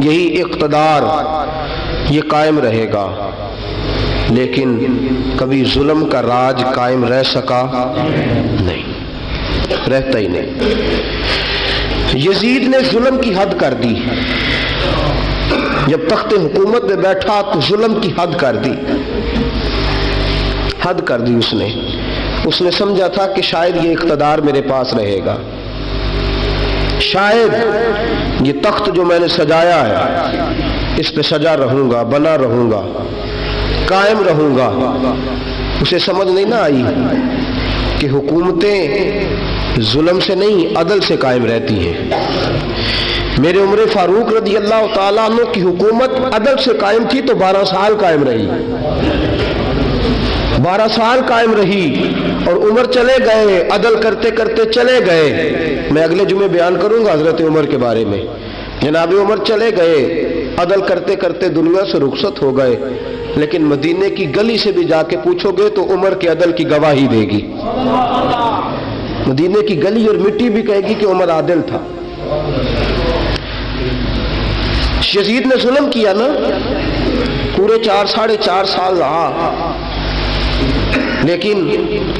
یہی اقتدار یہ قائم رہے گا، لیکن کبھی ظلم کا راج قائم رہ سکا نہیں، رہتا ہی نہیں۔ یزید نے ظلم کی حد کر دی، جب تخت حکومت میں بیٹھا تو ظلم کی حد کر دی، حد کر دی اس نے سمجھا تھا کہ شاید یہ اقتدار میرے پاس رہے گا، شاید یہ تخت جو میں نے سجایا ہے اس پہ سجا رہوں گا، بنا رہوں گا، قائم رہوں گا۔ اسے سمجھ نہیں نہ آئی کہ حکومتیں ظلم سے نہیں عدل سے قائم رہتی ہیں۔ میرے عمر فاروق رضی اللہ تعالیٰ عنہ کی حکومت عدل سے قائم تھی تو 12 سال قائم رہی، 12 سال قائم رہی، اور عمر چلے گئے، عدل کرتے کرتے چلے گئے۔ میں اگلے جمعے بیان کروں گا حضرت عمر کے بارے میں۔ جناب عمر چلے گئے، عدل کرتے کرتے دنیا سے رخصت ہو گئے، لیکن مدینے کی گلی سے بھی جا کے پوچھو گے تو عمر کے عدل کی گواہی دے گی۔ مدینے کی گلی اور مٹی بھی کہے گی کہ عمر عادل تھا۔ یزید نے ظلم کیا نا، پورے 4.5 سال رہا، لیکن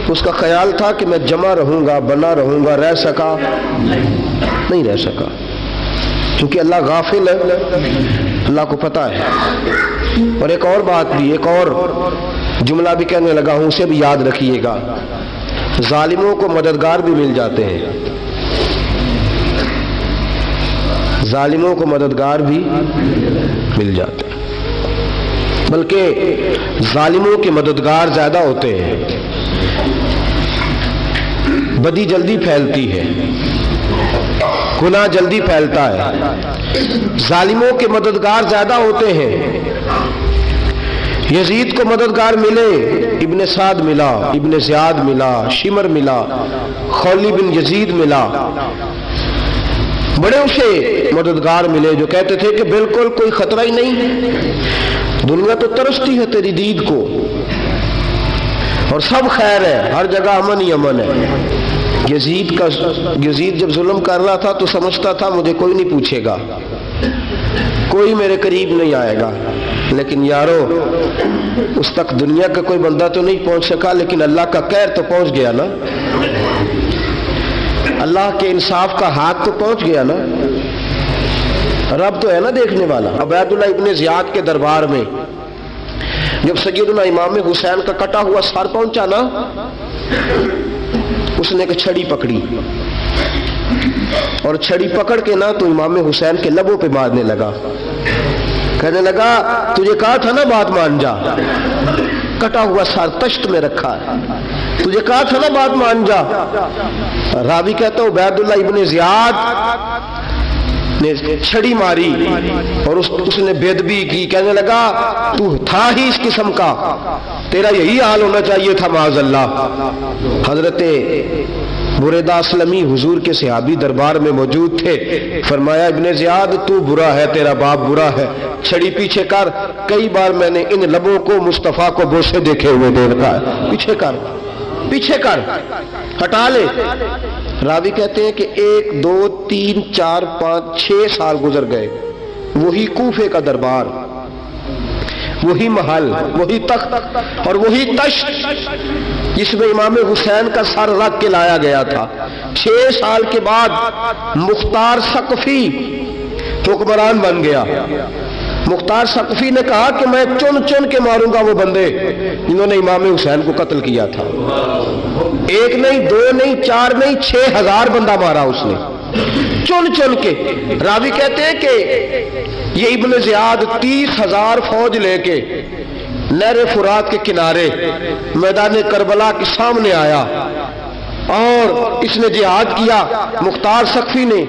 اس کا خیال تھا کہ میں جمع رہوں گا، بنا رہوں گا، رہ سکا نہیں، رہ سکا، کیونکہ اللہ غافل ہے، اللہ کو پتہ ہے۔ اور ایک اور بات بھی، ایک اور جملہ بھی کہنے لگا ہوں، اسے بھی یاد رکھیے گا، ظالموں کو مددگار بھی مل جاتے ہیں، ظالموں کو مددگار بھی مل جاتے ہیں، بلکہ ظالموں کے مددگار زیادہ ہوتے ہیں، بدی جلدی پھیلتی ہے، گناہ جلدی پھیلتا ہے، ظالموں کے مددگار زیادہ ہوتے ہیں۔ یزید کو مددگار ملے، ابن سعد ملا، ابن زیاد ملا، شمر ملا، خولی بن یزید ملا، بڑے اسے مددگار ملے جو کہتے تھے کہ بالکل کوئی خطرہ ہی نہیں، دنیا تو ترستی ہے تیری دید کو، اور سب خیر ہے، ہر جگہ امن ہی امن ہے۔ یزید جب ظلم کر رہا تھا تو سمجھتا تھا مجھے کوئی نہیں پوچھے گا، کوئی میرے قریب نہیں آئے گا، لیکن یارو اس تک دنیا کا کوئی بندہ تو نہیں پہنچ سکا، لیکن اللہ کا قہر تو پہنچ گیا نا، اللہ کے انصاف کا ہاتھ تو پہنچ گیا نا، رب تو ہے نا دیکھنے والا۔ عبید اللہ ابن زیاد کے دربار میں جب سیدنا امام حسین کا کٹا ہوا سر پہنچا نا، اس نے ایک چھڑی پکڑی، اور چھڑی پکڑ کے نا تو امام حسین کے لبوں پہ مارنے لگا، کہنے لگا تجھے کہا تھا نا بات مان جا، کٹا ہوا سر تشت میں رکھا ہے، تجھے کہا تھا نا بات مان جا۔ راوی کہتا ہے عبید اللہ ابن زیاد نے چھڑی ماری اور اس نے بے ادبی کی، کہنے لگا تو تھا ہی اس قسم کا، تیرا یہی حال ہونا چاہیے تھا معاذ اللہ۔ حضرت بریدہ اسلمی حضور کے صحابی دربار میں موجود تھے، فرمایا ابن زیاد تو برا ہے، تیرا باپ برا ہے، چھڑی پیچھے کر، کئی بار میں نے ان لبوں کو مصطفیٰ کو بوسے دیکھے ہوئے دیکھا ہے، پیچھے کر، پیچھے کر، ہٹا لے۔ راوی کہتے ہیں کہ 1 2 3 4 5 6 سال گزر گئے، وہی کوفے کا دربار، وہی محل، وہی تخت اور وہی تشت جس میں امام حسین کا سر رکھ کے لایا گیا تھا۔ 6 سال کے بعد مختار ثقفی حکمران بن گیا۔ مختار ثقفی نے کہا کہ میں چن چن کے ماروں گا وہ بندے جنہوں نے امام حسین کو قتل کیا تھا۔ 1 نہیں 2 نہیں 4 نہیں 6000 بندہ مارا اس نے، چن چن کے۔ راوی کہتے ہیں کہ یہ ابن زیاد 30,000 فوج لے کے نہر فرات کے کنارے میدان کربلا کے سامنے آیا اور اس نے جہاد کیا۔ مختار ثقفی نے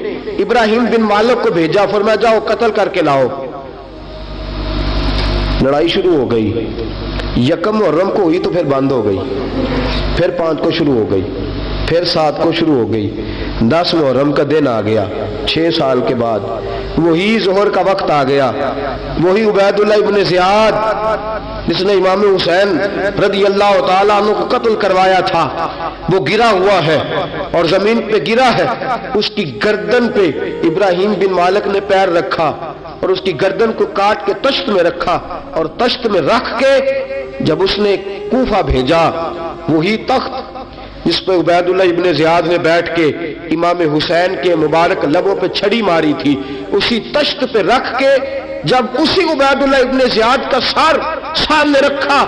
ابراہیم بن مالک کو بھیجا، فرمایا جاؤ قتل کر کے لاؤ۔ لڑائی شروع ہو گئی، یکم محرم کو ہوئی تو پھر بند ہو گئی، پھر 5 کو شروع ہو گئی، پھر 7 کو شروع ہو گئی، 10 محرم کا دن آ گیا، 6 سال کے بعد وہی ظہر کا وقت آ گیا، وہی عبید اللہ ابن زیاد جس نے امام حسین رضی اللہ تعالیٰ عنہ کو قتل کروایا تھا، وہ گرا ہوا ہے اور زمین پہ گرا ہے، اس کی گردن پہ ابراہیم بن مالک نے پیر رکھا اور اس کی گردن کو کاٹ کے تشت میں رکھا، اور تشت میں رکھ کے جب اس نے کوفہ بھیجا، وہی تخت جس پہ عبید اللہ ابن زیاد نے بیٹھ کے امام حسین کے مبارک لبوں پہ چھڑی ماری تھی، اسی تشت پہ رکھ کے جب اسی عبید اللہ ابن زیاد کا سر سامنے رکھا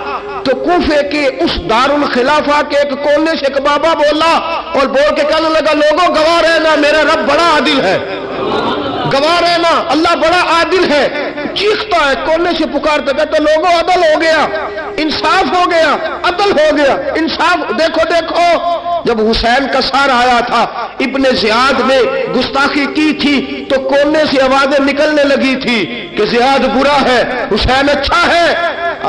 تو کوفے کے اس دارالخلافہ کے ایک کونے سے ایک بابا بولا اور بول کے کہنے لگا، لوگوں گواہ رہنا میرا رب بڑا عادل ہے، گواہ رہنا اللہ بڑا عادل ہے۔ چیختا ہے، کونے سے پکارتا، کہتا لوگوں عدل ہو گیا، انصاف ہو گیا، عدل ہو گیا، انصاف۔ دیکھو دیکھو، جب حسین کا سار آیا تھا، ابن زیاد نے گستاخی کی تھی تو کونے سے آوازیں نکلنے لگی تھی کہ زیاد برا ہے، حسین اچھا ہے۔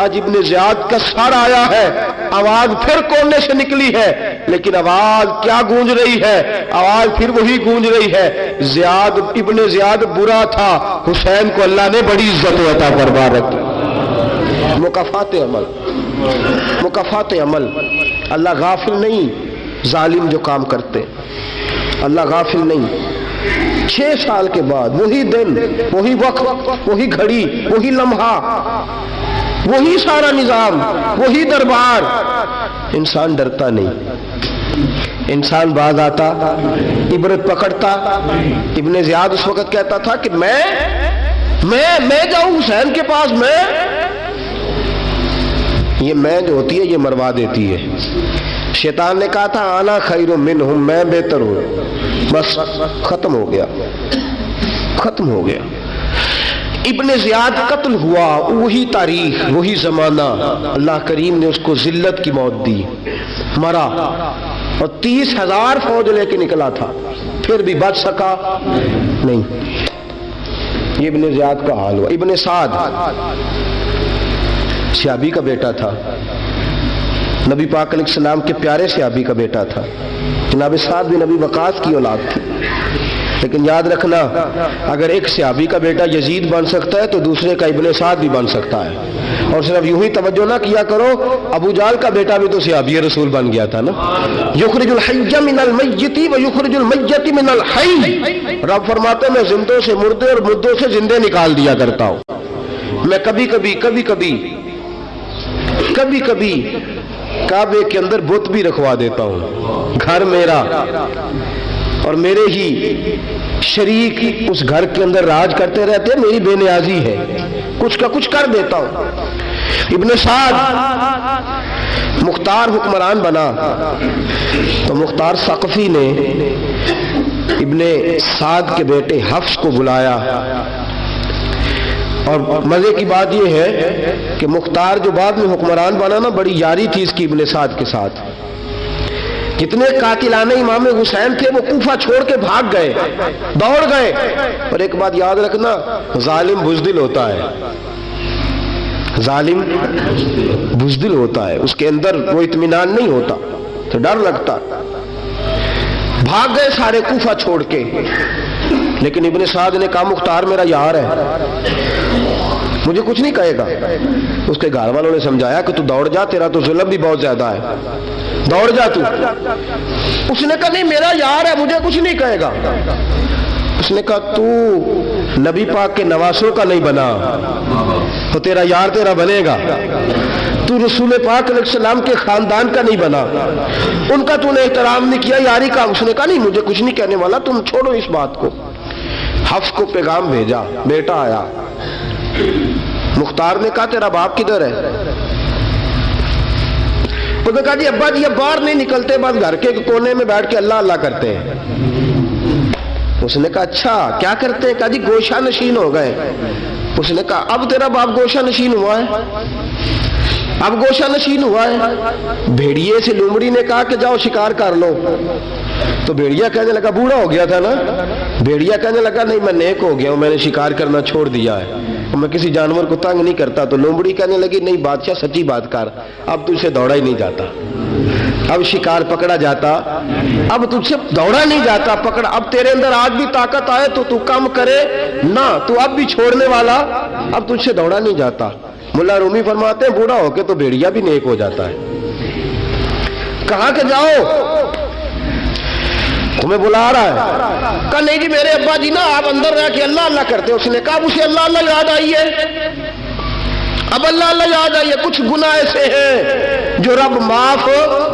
آج ابن زیاد کا سار آیا ہے، آواز پھر کونے سے نکلی ہے، لیکن آواز کیا گونج رہی ہے؟ آواز پھر وہی گونج رہی ہے، زیاد ابن زیاد برا تھا، حسین کو اللہ نے بڑی عزت عطا فرما رکھی۔ مکافات عمل، مکافات عمل، اللہ غافل نہیں ظالم جو کام کرتے، اللہ غافل نہیں۔ 6 سال کے بعد وہی دن، وہی وقت، وہی گھڑی، وہی لمحہ، وہی سارا نظام، وہی دربار، انسان ڈرتا نہیں، انسان باز آتا، عبرت پکڑتا۔ ابن زیاد اس وقت کہتا تھا کہ میں جاؤں حسین کے پاس، یہ میں جو ہوتی ہے یہ مروا دیتی ہے۔ شیطان نے کہا تھا آنا خیر منہم، میں بہتر ہوں، بس ختم ہو گیا، ختم ہو گیا۔ ابن زیاد قتل ہوا، وہی تاریخ، وہی زمانہ، اللہ کریم نے اس کو ذلت کی موت دی، مرا، اور 30,000 فوج لے کے نکلا تھا، پھر بھی بچ سکا نہیں۔ یہ ابن زیاد کا حال ہوا۔ ابن سعد صحابی کا بیٹا تھا، نبی پاک علیہ السلام کے پیارے صحابی کا بیٹا تھا، جناب سعد بن نبی وقاص کی اولاد تھی۔ لیکن یاد رکھنا، اگر ایک صحابی کا بیٹا یزید بن سکتا ہے تو دوسرے کا ابن سعد بھی بن سکتا ہے۔ اور صرف یوں ہی توجہ نہ کیا کرو، ابو جہل کا بیٹا بھی تو صحابی رسول بن گیا تھا نا۔ یخرج الحی من المیت ویخرج المیت من الحی، رب فرماتے ہیں میں زندوں سے مردے اور مردوں سے زندے نکال دیا کرتا ہوں۔ میں کبھی کبھی کعبے کے اندر بت بھی رکھوا دیتا ہوں، گھر میرا اور میرے ہی شریک اس گھر کے اندر راج کرتے رہتے ہیں، میری بے نیازی ہے، کچھ کا کچھ کر دیتا ہوں۔ ابن سعد مختار حکمران بنا تو مختار ثقفی نے ابن سعد کے بیٹے حفص کو بلایا، اور مزے کی بات یہ ہے کہ مختار جو بعد میں حکمران بنا نا، بڑی یاری تھی اس کی ابن سعد کے ساتھ۔ جتنے قاتلان امام حسین تھے وہ کوفہ چھوڑ کے بھاگ گئے، دوڑ گئے۔ اور ایک بات یاد رکھنا، ظالم بزدل ہوتا ہے، ظالم بزدل ہوتا ہے، اس کے اندر وہ اطمینان نہیں ہوتا، تو ڈر لگتا۔ بھاگ گئے سارے کوفہ چھوڑ کے، لیکن ابن سعد نے کہا مختار میرا یار ہے، مجھے کچھ نہیں کہے گا۔ اس کے گھر والوں نے سمجھایا کہ تو دوڑ جا، تیرا تو ظلم بھی بہت زیادہ ہے، دوڑ جا تو۔ اس نے کہا نہیں میرا یار ہے، مجھے کچھ نہیں کہے گا۔ اس نے کہا تو نبی پاک کے نواسوں کا نہیں بنا تو تیرا یار تیرا بنے گا، تو رسول پاک علیہ السلام کے خاندان کا نہیں بنا، ان کا تو نے احترام نہیں کیا، یاری کا۔ اس نے کہا نہیں مجھے کچھ نہیں کہنے والا، تم چھوڑو اس بات کو۔ حفص کو پیغام بھیجا، بیٹا آیا۔ مختار نے کہا تیرا باپ کدھر ہے؟ اس نے کہا جی ابا جی اب باہر نہیں نکلتے، بس گھر کے کونے میں بیٹھ کے اللہ اللہ کرتے ہیں۔ اس نے کہا اچھا کیا کرتے ہیں؟ کہا جی گوشہ نشین ہو گئے۔ اس نے کہا اب تیرا باپ گوشہ نشین ہوا ہے؟ اب گوشہ نشین ہوا ہے؟ بھیڑیے سے لومڑی نے کہا کہ جاؤ شکار کر لو، تو بھیڑیا کہنے لگا بوڑھا ہو گیا تھا نا، بھیڑیا کہنے لگا نہیں میں نیک ہو گیا ہوں، میں نے شکار کرنا چھوڑ دیا ہے، میں کسی جانور کو تنگ نہیں کرتا۔ تو لومڑی کہنے لگی نہیں بادشاہ سچی بات کر، اب تو اسے دوڑا ہی نہیں جاتا، اب شکار پکڑا جاتا، اب تجھ سے دوڑا نہیں جاتا، پکڑا، اب تیرے اندر آج بھی طاقت آئے تو کم کرے نہ، تو اب بھی چھوڑنے والا، اب تجھ سے دوڑا نہیں جاتا۔ ملا رومی فرماتے ہیں بوڑھا ہو کے تو بھیڑیا بھی نیک ہو جاتا ہے۔ کہاں کہ جاؤ، تمہیں بلا رہا ہے۔ کہا نہیں جی میرے ابا جی نا آپ اندر رہ کے اللہ اللہ کرتے۔ اس نے کہا اسے اللہ اللہ یاد آئی ہے، اب اللہ اللہ یاد آئی ہے، کچھ گناہ ایسے ہیں جو رب معاف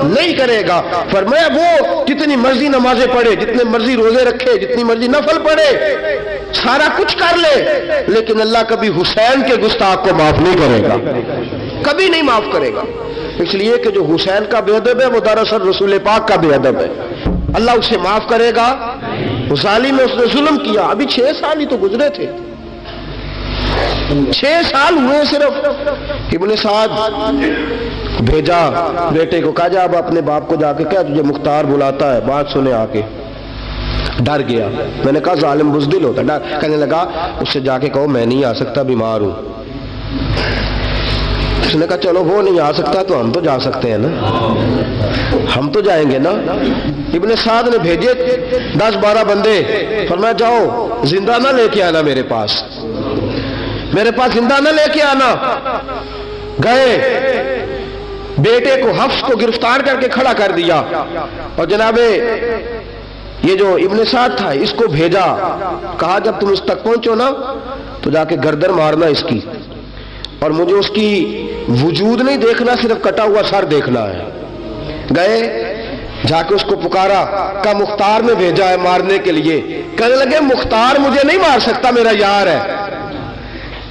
نہیں کرے گا۔ فرمایا وہ جتنی مرضی نمازیں پڑھے، جتنے مرضی روزے رکھے، جتنی مرضی نفل پڑھے، سارا کچھ کر لے، لیکن اللہ کبھی حسین کے گستاخ کو معاف نہیں کرے گا، کبھی نہیں معاف کرے گا۔ اس لیے کہ جو حسین کا بے ادب ہے وہ دراصل رسول پاک کا بے ادب ہے، اللہ اسے معاف کرے گا؟ ظالم ہے، اس نے ظلم کیا۔ ابھی 6 سال ہی تو گزرے تھے، 6 سال ہوئے صرف۔ ابن سعد بھیجا بیٹے کو، کہا جا اب اپنے باپ کو جا کے کہہ تجھے مختار بلاتا ہے، بات سنے آ کے۔ ڈر گیا، میں نے کہا ظالم بزدل ہوتا ہے، کہنے لگا اس سے جا کے کہو میں نہیں آ سکتا، بیمار ہوں۔ اس نے کہا چلو وہ نہیں آ سکتا تو ہم تو جا سکتے ہیں نا، ہم تو جائیں گے نا۔ ابن سعد نے بھیجے 10-12 بندے، فرمایا جاؤ زندہ نہ لے کے آنا، میرے پاس زندہ نہ لے کے آنا۔ گئے، بیٹے کو حفص کو گرفتار کر کے کھڑا کر دیا، اور جناب یہ جو ابن سعد تھا اس کو بھیجا، کہا جب تم اس تک پہنچو نا تو جا کے گردن مارنا اس کی، اور مجھے اس کی وجود نہیں دیکھنا، صرف کٹا ہوا سر دیکھنا ہے۔ گئے، جا کے اس کو پکارا، کہا مختار نے بھیجا ہے مارنے کے لیے۔ کہنے لگے مختار مجھے نہیں مار سکتا، میرا یار ہے۔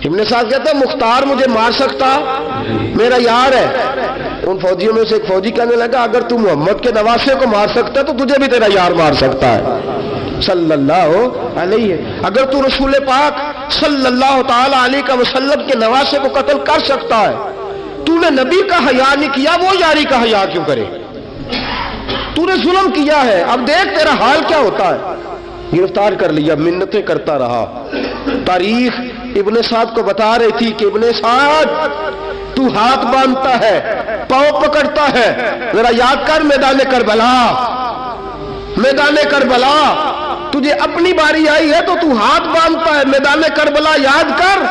ابن سعد کہتا ہے مختار مجھے مار سکتا، میرا یار ہے۔ ان فوجیوں میں سے ایک فوجی کہنے لگا اگر تو محمد کے نواسے کو مار سکتا ہے تو تجھے بھی تیرا یار مار سکتا ہے صلی اللہ علیہ۔ اگر تو رسول پاک صلی اللہ تعالی علیہ وسلم کے نواسے کو قتل کر سکتا ہے، تو نے نبی کا حیا نہیں کیا، وہ یاری کا حیا کیوں کرے؟ تو نے ظلم کیا ہے، اب دیکھ تیرا حال کیا ہوتا ہے۔ گرفتار کر لیا، منتیں کرتا رہا۔ تاریخ ابن سعد کو بتا رہی تھی کہ ابن سعد تو ہاتھ باندھتا ہے، پاؤں پکڑتا ہے، ذرا یاد کر میدان کربلا، میدان کربلا تجھے اپنی باری آئی ہے تو تو ہاتھ باندھتا ہے، میدان کربلا یاد کر۔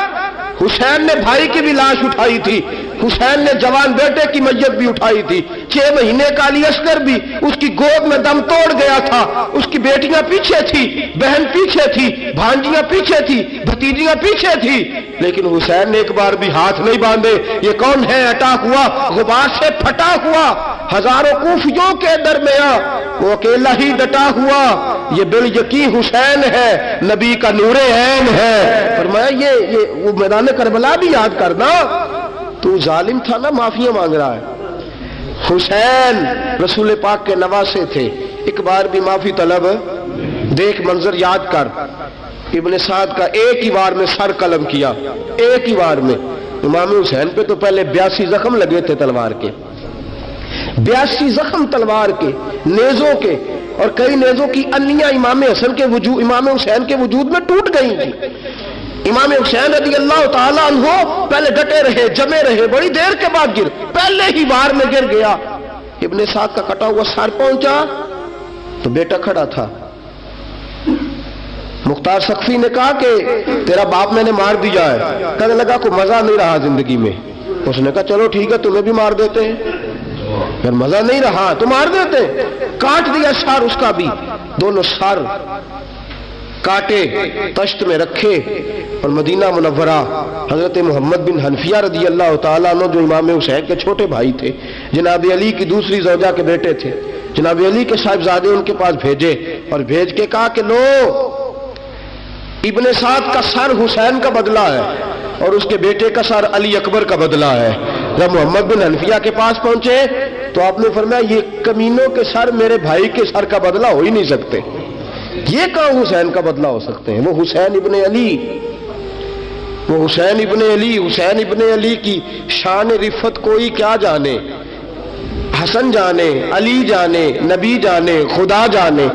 حسین نے بھائی کی بھی لاش اٹھائی تھی، حسین نے جوان بیٹے کی میت بھی اٹھائی تھی، 6 مہینے کا علی اصغر بھی اس کی گود میں دم توڑ گیا تھا، اس کی بیٹیاں پیچھے تھی، بہن پیچھے تھی، بھانجیاں پیچھے تھی، بھتیجیاں پیچھے تھی، لیکن حسین نے ایک بار بھی ہاتھ نہیں باندھے۔ یہ کون ہے؟ اٹا ہوا، غبار سے پھٹا ہوا، ہزاروں کوفیوں کے درمیان وہ اکیلا ہی ڈٹا ہوا، یہ بال یقین حسین ہے، نبی کا نور عین ہے۔ فرمایا یہ وہ میدان کربلا بھی یاد کرنا، تو ظالم تھا نا، معافیاں مانگ رہا ہے۔ حسین رسول پاک کے نواسے تھے، ایک بار بھی معافی طلب، دیکھ منظر یاد کر۔ ابن سعد کا ایک ہی وار میں سر قلم کیا، ایک ہی وار میں۔ امام حسین پہ تو پہلے 82 زخم لگے تھے تلوار کے، 82 زخم تلوار کے، نیزوں کے، اور کئی نیزوں کی انیاں امام حسین کے وجود میں ٹوٹ گئی تھی۔ امام حسین رضی اللہ تعالی عنہ پہلے ڈٹے رہے، جمے رہے، بڑی دیر کے بعد پہلے ہی بار میں گر گیا۔ ابن سعد کا کٹا ہوا سر پہنچا تو بیٹا کھڑا تھا۔ مختار سقفی نے کہا کہ تیرا باپ میں نے مار دیا ہے۔ کہنے لگا کوئی مزہ نہیں رہا زندگی میں۔ اس نے کہا چلو ٹھیک ہے تمہیں بھی مار دیتے ہیں، پھر مزہ نہیں رہا تو مار دیتے۔ کاٹ دیا سر اس کا بھی، دونوں سر کاٹے، تشت میں رکھے، اور مدینہ منورہ حضرت محمد بن حنفیہ رضی اللہ تعالیٰ عنہ جو امام حسین کے چھوٹے بھائی تھے، جناب علی کی دوسری زوجہ کے بیٹے تھے، جناب علی کے صاحبزادے ان کے پاس بھیجے، اور بھیج کے کہا کہ لو ابن سعد کا سر حسین کا بدلہ ہے اور اس کے بیٹے کا سر علی اکبر کا بدلہ ہے۔ جب محمد بن حنفیہ کے پاس پہنچے تو آپ نے فرمایا یہ کمینوں کے سر میرے بھائی کے سر کا بدلہ ہو ہی نہیں سکتے، یہ کہاں حسین کا بدلہ ہو سکتے ہیں؟ وہ حسین ابن علی، وہ حسین ابن علی، حسین ابن علی کی شان رفت کوئی کیا جانے، حسن جانے، علی جانے، نبی جانے، خدا جانے۔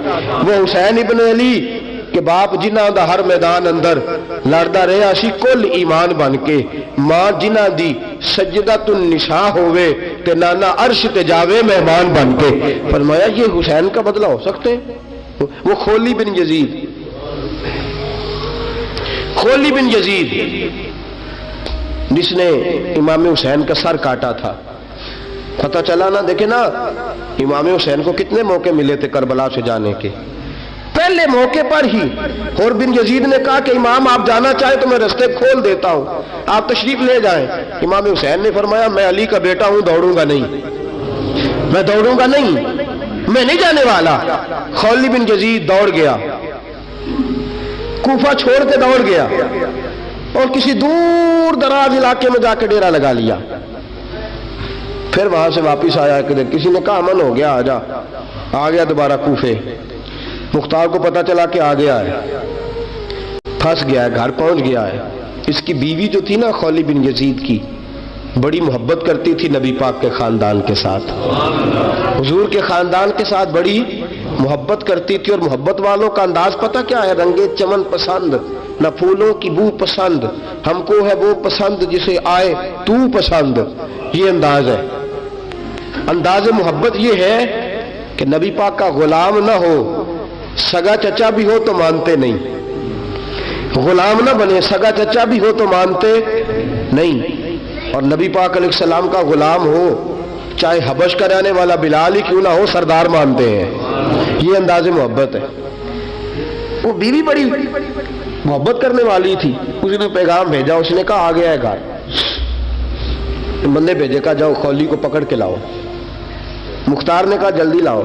وہ حسین ابن علی کہ باپ جنہ دا ہر میدان اندر لڑدا رہا سی کل ایمان بن کے، ماں جنہ دی سجدۃ النساء ہوئے تے نانا عرش تے جاوے مہمان بن کے. فرمایا یہ حسین کا بدلہ ہو سکتے ہیں؟ وہ خولی بن یزید، خولی بن یزید جس نے امام حسین کا سر کاٹا تھا. پتہ چلا نا، دیکھیں نا امام حسین کو کتنے موقع ملے تھے کربلا سے جانے کے. پہلے موقع پر ہی اور بن یزید نے کہا کہ امام آپ جانا چاہیں تو میں رستے کھول دیتا ہوں، آپ تشریف لے جائیں. امام حسین نے فرمایا میں علی کا بیٹا ہوں، دوڑوں گا نہیں، میں دوڑوں گا نہیں، میں نہیں جانے والا. خولی بن یزید دوڑ گیا، کوفہ چھوڑ کے دوڑ گیا اور کسی دور دراز علاقے میں جا کے ڈیرا لگا لیا. پھر وہاں سے واپس آیا کہ کسی نے کہا امن ہو گیا، آ گیا دوبارہ کوفے. مختار کو پتا چلا کہ آ گیا ہے، پھنس گیا ہے، گھر پہنچ گیا ہے. اس کی بیوی جو تھی نا خولی بن یزید کی، بڑی محبت کرتی تھی نبی پاک کے خاندان کے ساتھ، حضور کے خاندان کے ساتھ بڑی محبت کرتی تھی. اور محبت والوں کا انداز پتہ کیا ہے؟ رنگے چمن پسند، نہ پھولوں کی بو پسند، ہم کو ہے وہ پسند جسے آئے تو پسند. یہ انداز ہے. انداز محبت یہ ہے کہ نبی پاک کا غلام نہ ہو، سگا چچا بھی ہو تو مانتے نہیں. غلام نہ بنے، سگا چچا بھی ہو تو مانتے نہیں. اور نبی پاک علیہ السلام کا غلام ہو، چاہے حبش کا رہنے والا بلال ہی کیوں نہ ہو، سردار مانتے ہیں. یہ انداز محبت ہے. وہ بیوی بڑی محبت کرنے والی تھی. اس نے پیغام بھیجا، اس نے کہا آ گیا ہے گھر. بندے بھیجے، کہا جاؤ خولی کو پکڑ کے لاؤ. مختار نے کہا جلدی لاؤ.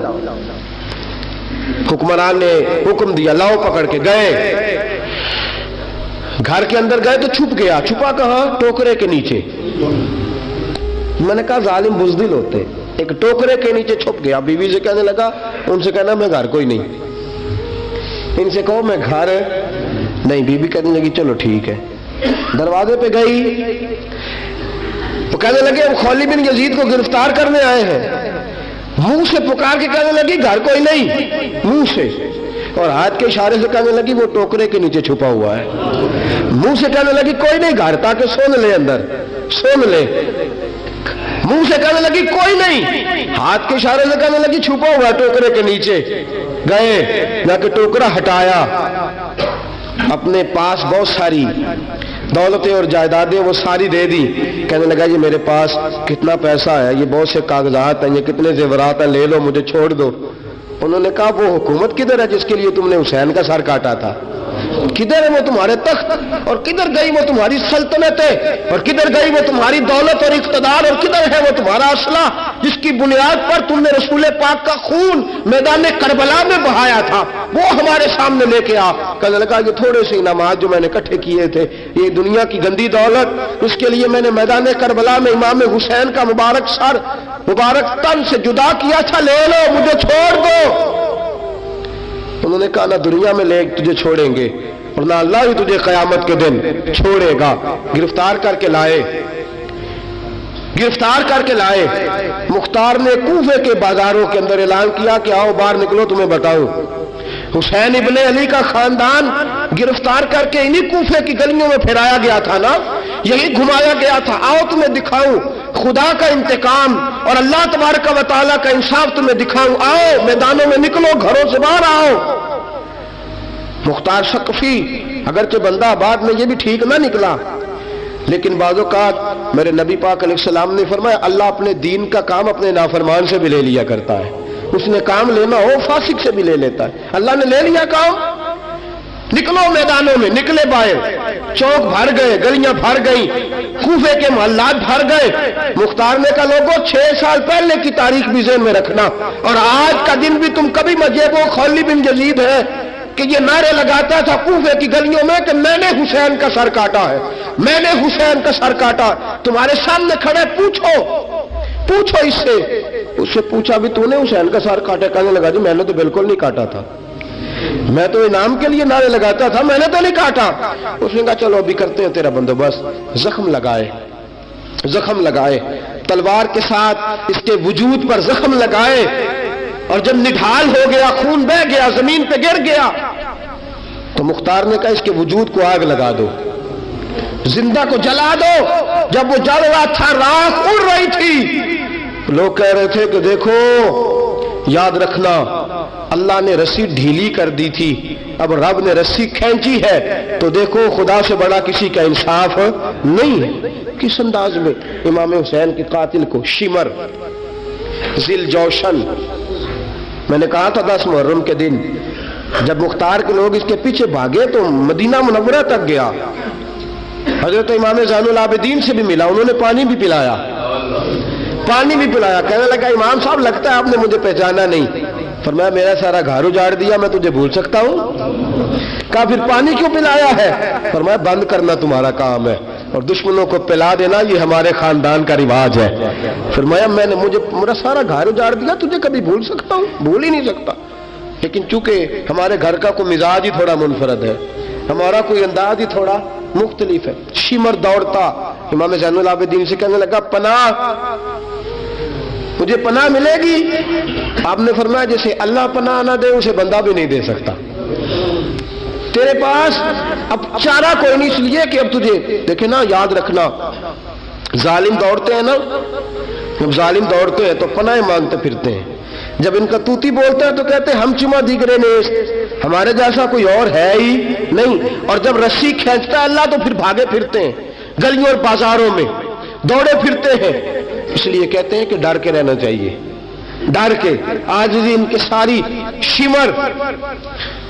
حکمران نے حکم دیا، لاؤ پکڑ کے. گئے گھر کے اندر گئے تو چھپ گیا. چھپا کہاں؟ ٹوکرے کے نیچے. میں نے کہا ظالم بزدل ہوتے. ایک ٹوکرے کے نیچے چھپ گیا. بیوی سے کہنے لگا، ان سے کہنا میں گھر کوئی نہیں، ان سے کہو میں گھر نہیں. بیوی کہنے لگی چلو ٹھیک ہے. دروازے پہ گئی، وہ کہنے لگے ہم خولی بن یزید کو گرفتار کرنے آئے ہیں. منہ سے پکار کے کہنے لگی گھر کوئی نہیں، منہ سے. اور ہاتھ کے اشارے سے کہنے لگی وہ ٹوکرے کے نیچے چھپا ہوا ہے. منہ سے کہنے لگی کوئی نہیں گھر، تاکہ سن لے اندر، سن لے. منہ سے کہنے لگی کوئی نہیں، ہاتھ کے اشارے سے کہنے لگی چھپا ہوا ہے ٹوکرے کے نیچے. گئے جا کے ٹوکرا ہٹایا. اپنے پاس بہت ساری دولتیں اور جائیدادیں وہ ساری دے دی. کہنے لگا یہ میرے پاس کتنا پیسہ ہے، یہ بہت سے کاغذات ہیں، یہ کتنے زیورات ہیں، لے لو، مجھے چھوڑ دو. انہوں نے کہا وہ حکومت کدھر ہے جس کے لیے تم نے حسین کا سر کاٹا تھا؟ کدھر ہے وہ تمہارے تخت، اور کدھر گئی وہ تمہاری سلطنتیں، اور کدھر گئی وہ تمہاری دولت اور اقتدار، اور کدھر ہے وہ تمہارا اسلحہ جس کی بنیاد پر تم نے رسول پاک کا خون میدان کربلا میں بہایا تھا؟ وہ ہمارے سامنے لے کے آ. کہنے لگا یہ تھوڑے سے انعامات جو میں نے اکٹھے کیے تھے، یہ دنیا کی گندی دولت، اس کے لیے میں نے میدان کربلا میں امام حسین کا مبارک سر مبارک تن سے جدا کیا تھا، لے لو، مجھے چھوڑ دو. انہوں نے کہا نہ دنیا میں لے تجھے چھوڑیں گے اور نہ اللہ ہی تجھے قیامت کے دن چھوڑے گا. گرفتار کر کے لائے، گرفتار کر کے لائے. مختار نے کوفے کے بازاروں کے اندر اعلان کیا کہ آؤ باہر نکلو تمہیں بتاؤں. حسین ابن علی کا خاندان گرفتار کر کے انہی کوفے کی گلیوں میں پھرایا گیا تھا نا، یہی گھمایا گیا تھا. آؤ تمہیں دکھاؤں خدا کا انتقام اور اللہ تبارک و تعالیٰ کا انصاف تمہیں دکھاؤں. آؤ میدانوں میں نکلو، گھروں سے باہر آؤ. مختار ثقفی اگرچہ بندہ آباد میں یہ بھی ٹھیک نہ نکلا، لیکن بعض اوقات میرے نبی پاک علیہ السلام نے فرمایا اللہ اپنے دین کا کام اپنے نافرمان سے بھی لے لیا کرتا ہے. اس نے کام لینا ہو فاسق سے بھی لے لیتا ہے. اللہ نے لے لیا کام. نکلو میدانوں میں. نکلے باہر، چوک بھر گئے، گلیاں بھر گئیں، کوفے کے محلات بھر گئے. مختار نے کہا لوگوں 6 سال پہلے کی تاریخ بھی ذہن میں رکھنا، اور آج کا دن بھی تم کبھی مجھے وہ خولی بن یزید ہے کہ یہ نعرے لگاتا تھا کوفے کی گلیوں میں کہ میں نے حسین کا سر کاٹا ہے، میں نے حسین کا سر کاٹا. تمہارے سامنے کھڑے، پوچھو پوچھو اس سے پوچھا بھی تو نے حسین کا سر کاٹا؟ کہنے لگا جی میں نے تو بالکل نہیں کاٹا تھا، میں تو انعام کے لیے نعرے لگاتا تھا، میں نے تو نہیں کاٹا. اس نے کہا چلو ابھی کرتے ہیں تیرا بندوبست. زخم لگائے، زخم لگائے، تلوار کے ساتھ اس کے وجود پر زخم لگائے، اور جب نڈھال ہو گیا، خون بہ گیا، زمین پہ گر گیا، تو مختار نے کہا اس کے وجود کو آگ لگا دو، زندہ کو جلا دو. جب وہ جل رہا تھا راکھ اڑ رہی تھی، لوگ کہہ رہے تھے کہ دیکھو یاد رکھنا اللہ نے رسی ڈھیلی کر دی تھی، اب رب نے رسی کھینچی ہے تو دیکھو خدا سے بڑا کسی کا انصاف نہیں ہے۔ کس انداز میں امام حسین کے قاتل کو شمر ذل جوشن، میں نے کہا تھا 10 محرم کے دن جب مختار کے لوگ اس کے پیچھے بھاگے تو مدینہ منورہ تک گیا، حضرت امام زین العابدین سے بھی ملا، انہوں نے پانی بھی پلایا، کہنے لگا امام صاحب لگتا ہے آپ نے مجھے پہچانا نہیں۔ فرمایا میرا سارا گھر اجاڑ دیا، میں تجھے بھول سکتا ہوں؟ کہا پھر پانی کیوں پلایا ہے؟ فرمایا بند کرنا تمہارا کام ہے اور دشمنوں کو پلا دینا یہ ہمارے خاندان کا رواج ہے۔ فرمایا مجھے میرا سارا گھر اجاڑ دیا، تجھے کبھی بھول سکتا ہوں؟ بھول ہی نہیں سکتا، لیکن چونکہ ہمارے گھر کا کوئی مزاج ہی تھوڑا منفرد ہے، ہمارا کوئی انداز ہی تھوڑا مختلف ہے۔ شمر دوڑتا امام زین العابدین سے کہنے لگا پناہ، مجھے پناہ ملے گی؟ آپ نے فرمایا جسے اللہ پناہ نہ دے اسے بندہ بھی نہیں دے سکتا، تیرے پاس اب چارہ کوئی نہیں، اس لیے کہ اب تجھے دیکھے نا، یاد رکھنا ظالم دوڑتے ہیں نا، جب ظالم دوڑتے ہیں تو پناہ مانگتے پھرتے ہیں، جب ان کا توتی بولتا ہے تو کہتے ہیں ہم چما دیگرے نیست، ہمارے جیسا کوئی اور ہے ہی نہیں، اور جب رسی کھینچتا ہے اللہ تو پھر بھاگے پھرتے ہیں گلیوں اور بازاروں میں، دوڑے پھرتے ہیں۔ اس لیے کہتے ہیں کہ ڈر کے رہنا چاہیے، ڈر کے۔ آج ان کے ساری شمر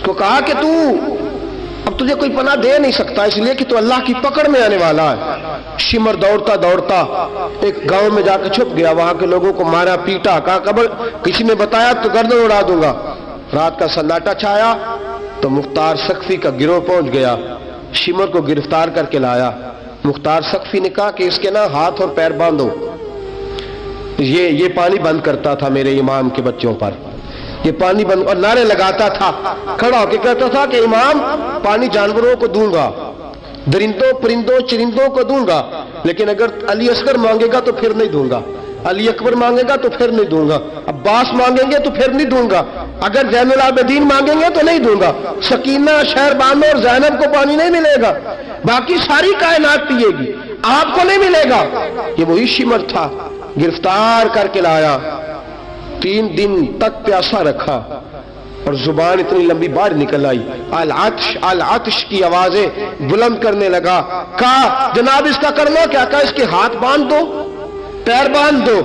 کو کہا کہ تو اب تجھے کوئی پناہ دے نہیں سکتا، اس لیے کہ تو اللہ کی پکڑ میں آنے والا ہے۔ شمر دوڑتا دوڑتا ایک گاؤں میں جا کے چھپ گیا، وہاں کے لوگوں کو مارا پیٹا، کہا قبر کسی نے بتایا تو گردن اڑا دوں گا۔ رات کا سناٹا چھایا تو مختار سقفی کا گروہ پہنچ گیا، شمر کو گرفتار کر کے لایا۔ مختار سقفی نے کہا کہ اس کے نا ہاتھ اور پیر باندھو، یہ پانی بند کرتا تھا میرے امام کے بچوں پر، یہ پانی بند، اور نعرے لگاتا تھا، کھڑا ہو کے کہتا تھا کہ امام پانی جانوروں کو دوں گا، درندوں پرندوں چرندوں کو دوں گا، لیکن اگر علی اصغر مانگے گا تو پھر نہیں دوں گا، علی اکبر مانگے گا تو پھر نہیں دوں گا، عباس مانگیں گے تو پھر نہیں دوں گا، اگر زین العابدین مانگیں گے تو نہیں دوں گا، سکینہ شہربانو اور زینب کو پانی نہیں ملے گا، باقی ساری کائنات پیے گی، آپ کو نہیں ملے گا۔ یہ وہی شمر تھا، گرفتار کر کے لایا، 3 دن تک پیاسا رکھا اور زبان اتنی لمبی باہر نکل آئی، العطش العطش کی آوازیں بلند کرنے لگا۔ کہا جناب اس کا کرنا کیا؟ کہا اس کے ہاتھ باندھ دو، پیر باندھ دو،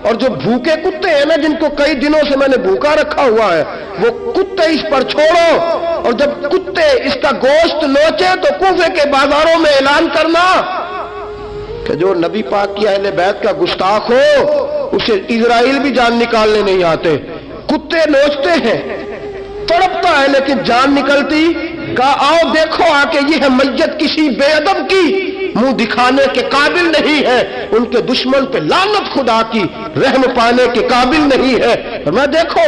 اور جو بھوکے کتے ہیں نا جن کو کئی دنوں سے میں نے بھوکا رکھا ہوا ہے، وہ کتے اس پر چھوڑو، اور جب کتے اس کا گوشت نوچے تو کوفے کے بازاروں میں اعلان کرنا کہ جو نبی پاک کی اہل بیت کا گستاخ ہو اسے اسرائیل بھی جان نکالنے نہیں آتے۔ کتے نوچتے ہیں، تڑپتا ہے لیکن جان نکلتی۔ کہا آؤ دیکھو آ کے یہ ہے میت کسی بے ادب کی، منہ دکھانے کے قابل نہیں ہے، ان کے دشمن پہ لعنت خدا کی، رحم پانے کے قابل نہیں ہے۔ فرمایا دیکھو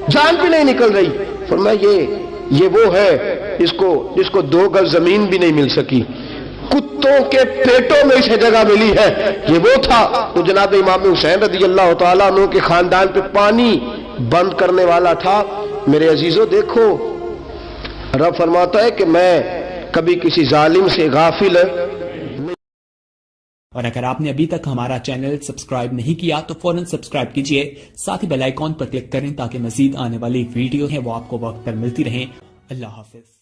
جان بھی نہیں نکل رہی۔ فرمایا یہ وہ ہے جس کو 2 گز زمین بھی نہیں مل سکی، کتوں کے پیٹوں میں اسے جگہ ملی ہے، یہ وہ تھا۔ تو جناب امام حسین رضی اللہ تعالیٰ عنہ کے خاندان پہ پانی بند کرنے والا تھا۔ میرے عزیزو دیکھو، رب فرماتا ہے کہ میں کبھی کسی ظالم سے غافل اور اگر آپ نے ابھی تک ہمارا چینل سبسکرائب نہیں کیا تو فوراً سبسکرائب کیجئے، ساتھ ہی بیل آئیکن پر کلک کریں تاکہ مزید آنے والی ویڈیو ہیں وہ آپ کو وقت پر ملتی رہیں۔ اللہ حافظ۔